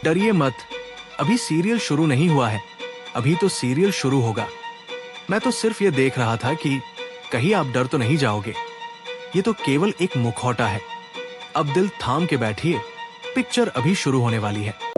डरिए मत, अभी सीरियल शुरू नहीं हुआ है। अभी तो सीरियल शुरू होगा। मैं तो सिर्फ ये देख रहा था कि कहीं आप डर तो नहीं जाओगे। ये तो केवल एक मुखौटा है। अब दिल थाम के बैठिए, पिक्चर अभी शुरू होने वाली है।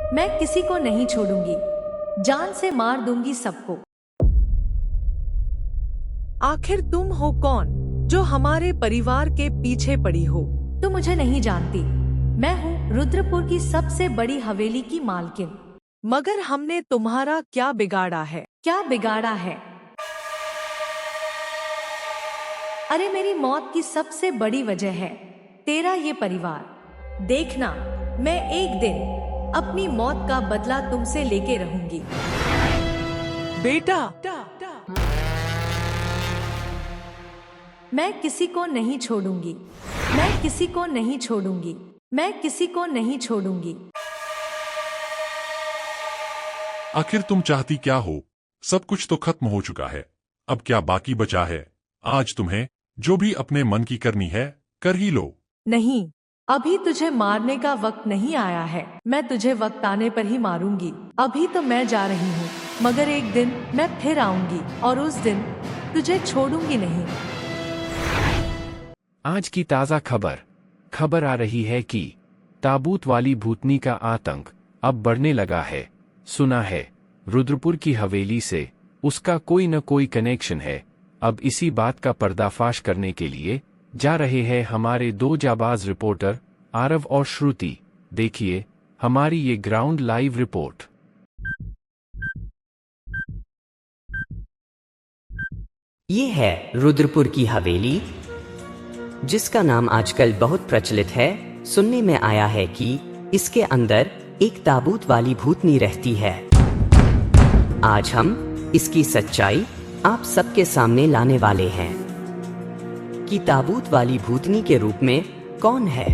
मैं किसी को नहीं छोड़ूंगी, जान से मार दूंगी सबको। आखिर तुम हो कौन जो हमारे परिवार के पीछे पड़ी हो? तुम मुझे नहीं जानती। मैं हूँ रुद्रपुर की सबसे बड़ी हवेली की मालकिन। मगर हमने तुम्हारा क्या बिगाड़ा है? क्या बिगाड़ा है? अरे मेरी मौत की सबसे बड़ी वजह है तेरा ये परिवार। देखना, मैं एक दिन अपनी मौत का बदला तुमसे लेके रहूंगी। बेटा, मैं किसी को नहीं छोड़ूंगी। मैं किसी को नहीं छोड़ूंगी। मैं किसी को नहीं छोड़ूंगी। आखिर तुम चाहती क्या हो? सब कुछ तो खत्म हो चुका है। अब क्या बाकी बचा है? आज तुम्हें जो भी अपने मन की करनी है कर ही लो। नहीं, अभी तुझे मारने का वक्त नहीं आया है। मैं तुझे वक्त आने पर ही मारूंगी। अभी तो मैं जा रही हूँ, मगर एक दिन मैं फिर आऊंगी और उस दिन तुझे छोड़ूंगी नहीं। आज की ताज़ा खबर आ रही है कि ताबूत वाली भूतनी का आतंक अब बढ़ने लगा है। सुना है रुद्रपुर की हवेली से उसका कोई न कोई कनेक्शन है। अब इसी बात का पर्दाफाश करने के लिए जा रहे हैं हमारे दो जाबाज रिपोर्टर आरव और श्रुति। देखिए हमारी ये ग्राउंड लाइव रिपोर्ट। ये है रुद्रपुर की हवेली, जिसका नाम आजकल बहुत प्रचलित है। सुनने में आया है कि इसके अंदर एक ताबूत वाली भूतनी रहती है। आज हम इसकी सच्चाई आप सबके सामने लाने वाले हैं कि ताबूत वाली भूतनी के रूप में कौन है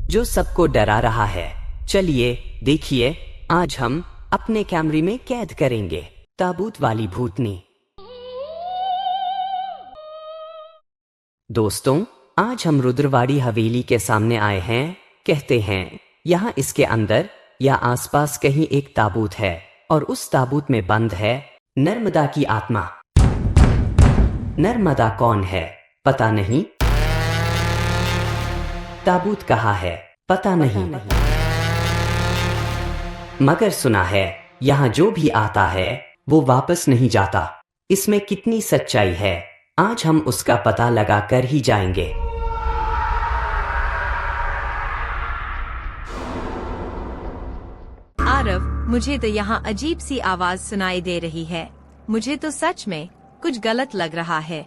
जो सबको डरा रहा है। चलिए देखिए, आज हम अपने कैमरे में कैद करेंगे ताबूत वाली भूतनी। दोस्तों, आज हम रुद्रवाड़ी हवेली के सामने आए हैं। कहते हैं यहाँ इसके अंदर या आसपास कहीं एक ताबूत है और उस ताबूत में बंद है नर्मदा की आत्मा। नर्मदा कौन है पता नहीं, ताबूत कहाँ है पता नहीं, मगर सुना है यहाँ जो भी आता है वो वापस नहीं जाता। इसमें कितनी सच्चाई है, आज हम उसका पता लगा कर ही जाएंगे। आरव, मुझे तो यहाँ अजीब सी आवाज सुनाई दे रही है। मुझे तो सच में कुछ गलत लग रहा है।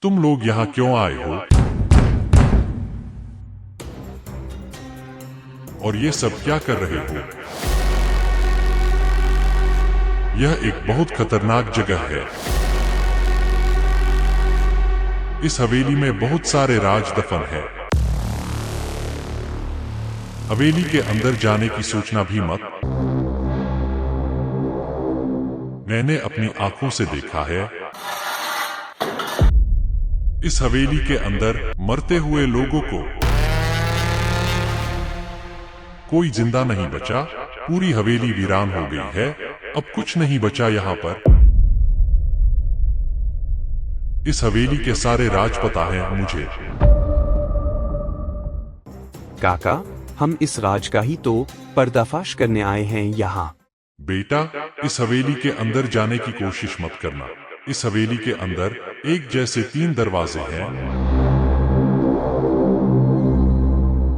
तुम लोग यहाँ क्यों आए हो? और ये सब क्या कर रहे हो? यह एक बहुत खतरनाक जगह है। इस हवेली में बहुत सारे राज दफन है। हवेली के अंदर जाने की सोचना भी मत। मैंने अपनी आंखों से देखा है, इस हवेली के अंदर मरते हुए लोगों को कोई जिंदा नहीं बचा। पूरी हवेली वीरान हो गई है। अब कुछ नहीं बचा यहाँ पर। इस हवेली के सारे राज पता है मुझे। काका, हम इस राज का ही तो पर्दाफाश करने आए हैं यहाँ। बेटा, इस हवेली के अंदर जाने की कोशिश मत करना। इस हवेली के अंदर एक जैसे 3 दरवाजे हैं।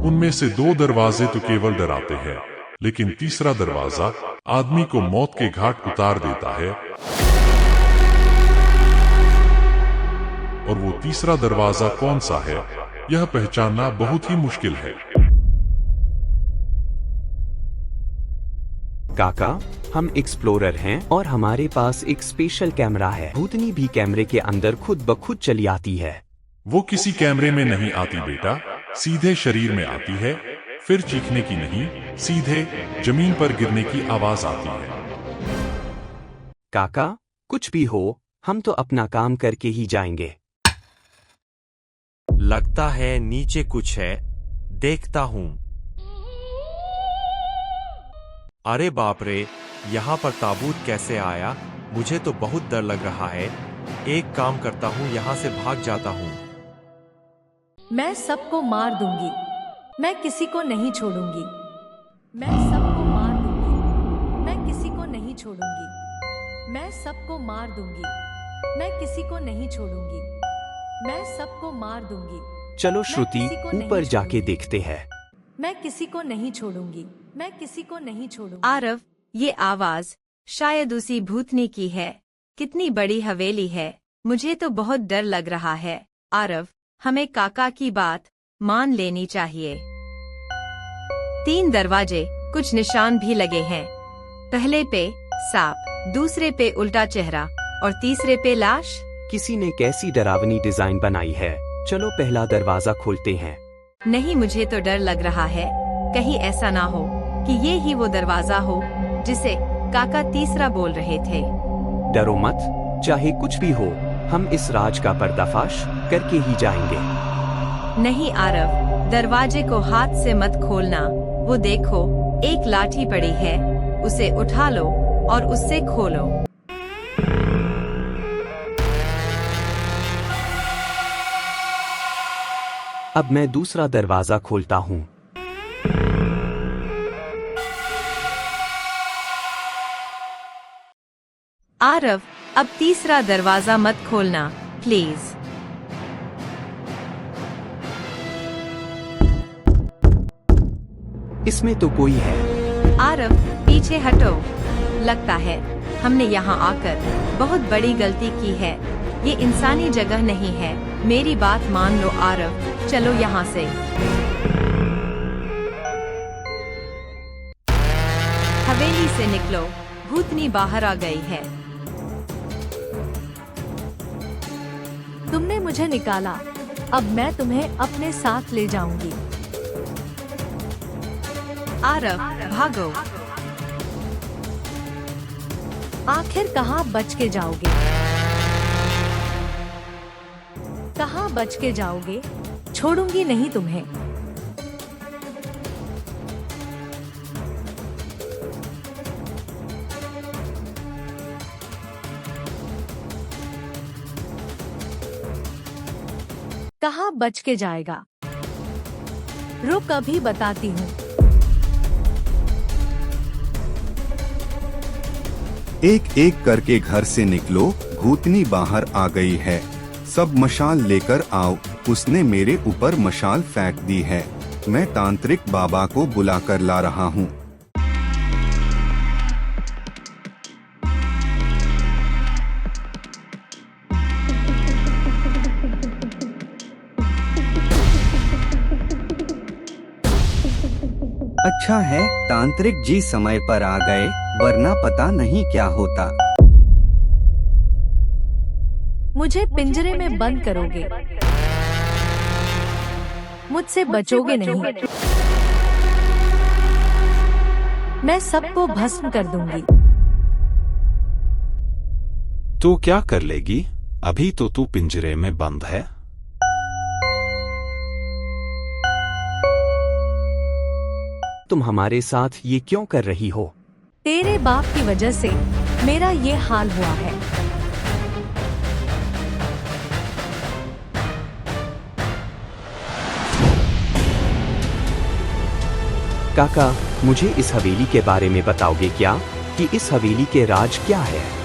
उनमें से 2 दरवाजे तो केवल डराते हैं, लेकिन तीसरा दरवाजा आदमी को मौत के घाट उतार देता है। और वो तीसरा दरवाजा कौन सा है, यह पहचानना बहुत ही मुश्किल है। काका, हम एक्सप्लोरर हैं और हमारे पास एक स्पेशल कैमरा है। भूतनी भी कैमरे के अंदर खुद ब खुद चली आती है। वो किसी कैमरे में नहीं आती बेटा, सीधे शरीर में आती है। फिर चीखने की नहीं, सीधे जमीन पर गिरने की आवाज आती है। काका, कुछ भी हो, हम तो अपना काम करके ही जाएंगे। लगता है नीचे कुछ है, देखता हूँ। अरे बाप रे, यहाँ पर ताबूत कैसे आया? मुझे तो बहुत डर लग रहा है। एक काम करता हूँ, यहाँ से भाग जाता हूँ। मैं सबको मार दूंगी, मैं किसी को नहीं छोड़ूंगी। मैं सबको मार दूंगी, मैं किसी को नहीं छोड़ूंगी। मैं सबको मार दूंगी, मैं किसी को नहीं छोड़ूंगी। मैं सबको मार दूंगी। चलो मैं श्रुति, किसी को नहीं ऊपर जाके छोड़ूंगी। देखते हैं। मैं किसी को नहीं छोड़ूंगी, मैं किसी को नहीं छोड़ूंगी। आरव, ये आवाज शायद उसी भूतनी की है। कितनी बड़ी हवेली है, मुझे तो बहुत डर लग रहा है। आरव, हमें काका की बात मान लेनी चाहिए। 3 दरवाजे, कुछ निशान भी लगे हैं। पहले पे सांप, दूसरे पे उल्टा चेहरा और तीसरे पे लाश। किसी ने कैसी डरावनी डिजाइन बनाई है। चलो पहला दरवाजा खोलते हैं। नहीं, मुझे तो डर लग रहा है। कहीं ऐसा ना हो कि ये ही वो दरवाजा हो जिसे काका तीसरा बोल रहे थे। डरो मत, चाहे कुछ भी हो, हम इस राज का पर्दाफाश करके ही जाएंगे। नहीं आरव, दरवाजे को हाथ से मत खोलना। वो देखो, एक लाठी पड़ी है, उसे उठा लो और उससे खोलो। अब मैं दूसरा दरवाजा खोलता हूँ। आरव, अब तीसरा दरवाजा मत खोलना, प्लीज। इसमें तो कोई है। आरव, पीछे हटो। लगता है हमने यहाँ आकर बहुत बड़ी गलती की है। ये इंसानी जगह नहीं है। मेरी बात मान लो आरव, चलो यहाँ से। हवेली से निकलो, भूतनी बाहर आ गई है। तुमने मुझे निकाला, अब मैं तुम्हें अपने साथ ले जाऊंगी। आरव, भागो। आखिर कहाँ बच के जाओगे? कहाँ बच के जाओगे? छोड़ूंगी नहीं तुम्हें। कहाँ बच के जाएगा? रुक, अभी बताती हूँ। एक एक करके घर से निकलो, भूतनी बाहर आ गई है। सब मशाल लेकर आओ। उसने मेरे ऊपर मशाल फेंक दी है। मैं तांत्रिक बाबा को बुलाकर ला रहा हूँ। अच्छा है तांत्रिक जी समय पर आ गए, वरना पता नहीं क्या होता। मुझे पिंजरे में बंद करोगे, मुझसे बचोगे नहीं। मैं सबको भस्म कर दूंगी। तो क्या कर लेगी? अभी तो तू पिंजरे में बंद है। तुम हमारे साथ ये क्यों कर रही हो? तेरे बाप की वजह से मेरा ये हाल हुआ है। काका, मुझे इस हवेली के बारे में बताओगे क्या कि इस हवेली के राज क्या है?